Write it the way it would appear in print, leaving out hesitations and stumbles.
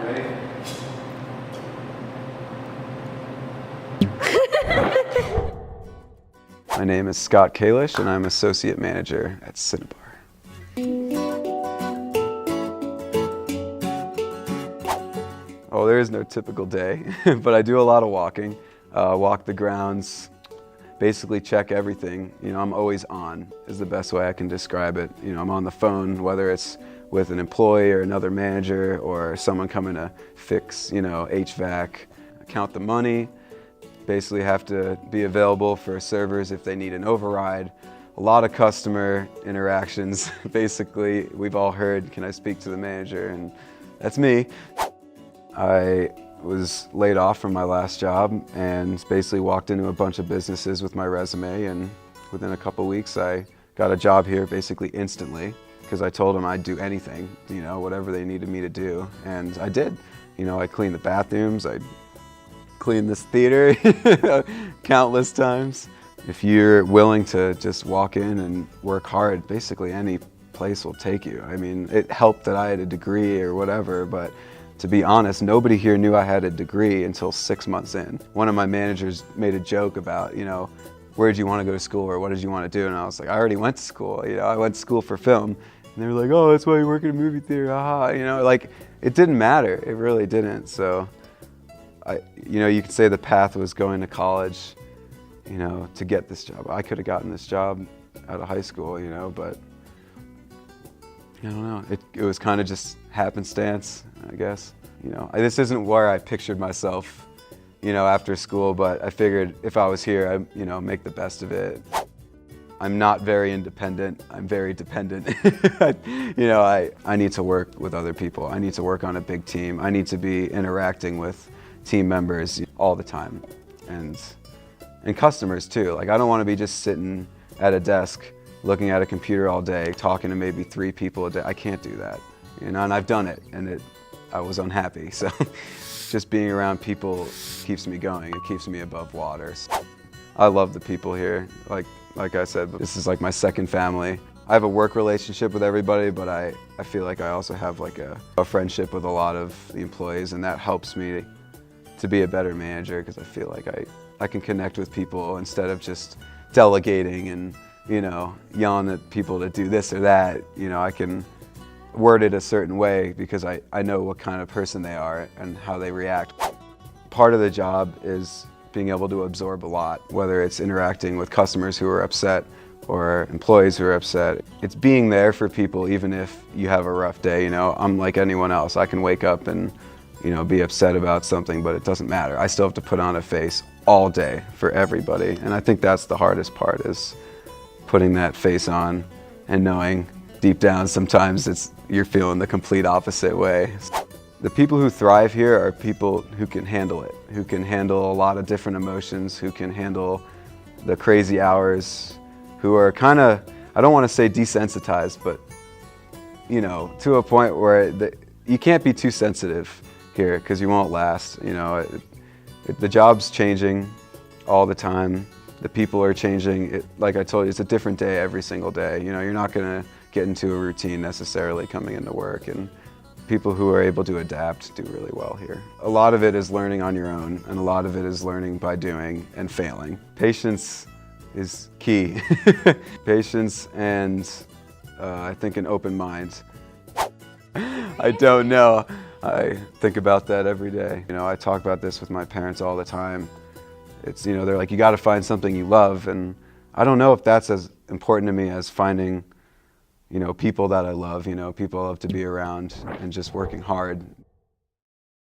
Ready? My name is Scott Kalish, and I'm Associate Manager at Cinnabar. Oh, there is no typical day, but I do a lot of walking. Walk the grounds, basically check everything. You know, I'm always on, is the best way I can describe it. You know, I'm on the phone, whether it's with an employee or another manager or someone coming to fix, you know, HVAC, count the money. Basically have to be available for servers if they need an override. A lot of customer interactions. Basically, we've all heard, can I speak to the manager? And that's me. I was laid off from my last job and basically walked into a bunch of businesses with my resume, and within a couple weeks I got a job here basically instantly because I told them I'd do anything, you know, whatever they needed me to do, and I did. You know, I cleaned the bathrooms, I cleaned this theater countless times. If you're willing to just walk in and work hard, basically any place will take you. I mean, it helped that I had a degree or whatever, but to be honest, nobody here knew I had a degree until 6 months in. One of my managers made a joke about, you know, where did you want to go to school or what did you want to do? And I was like, I already went to school, you know, I went to school for film. And they were like, oh, that's why you work in a movie theater, haha. You know, like, it didn't matter, it really didn't. So, you know, you could say the path was going to college, you know, to get this job. I could have gotten this job out of high school, you know, but I don't know. It was kind of just happenstance, I guess. You know, this isn't where I pictured myself, you know, after school, but I figured if I was here, I'd, you know, make the best of it. I'm not very independent. I'm very dependent. You know, I need to work with other people. I need to work on a big team. I need to be interacting with team members all the time, and customers too. Like, I don't want to be just sitting at a desk looking at a computer all day talking to maybe 3 people a day. I can't do that, you know, and I've done it and I was unhappy. So just being around people keeps me going. It keeps me above water. I love the people here. Like I said, this is like my second family. I have a work relationship with everybody, but I feel like I also have like a friendship with a lot of the employees, and that helps me to be a better manager because I feel like I can connect with people instead of just delegating and, you know, yelling at people to do this or that. You know, I can word it a certain way because I know what kind of person they are and how they react. Part of the job is being able to absorb a lot, whether it's interacting with customers who are upset or employees who are upset. It's being there for people even if you have a rough day. You know, I'm like anyone else. I can wake up and, you know, be upset about something, but it doesn't matter. I still have to put on a face all day for everybody. And I think that's the hardest part, is putting that face on and knowing deep down sometimes you're feeling the complete opposite way. The people who thrive here are people who can handle it, who can handle a lot of different emotions, who can handle the crazy hours, who are kind of, I don't want to say desensitized, but, you know, to a point where you can't be too sensitive here because you won't last. You know, the job's changing all the time. The people are changing. Like I told you, it's a different day every single day. You know, you're not going to get into a routine necessarily coming into work, and people who are able to adapt do really well here. A lot of it is learning on your own, and a lot of it is learning by doing and failing. Patience is key. Patience and I think an open mind. I don't know. I think about that every day. You know, I talk about this with my parents all the time. It's, you know, they're like, you got to find something you love, and I don't know if that's as important to me as finding, you know, people that I love, you know, people I love to be around and just working hard.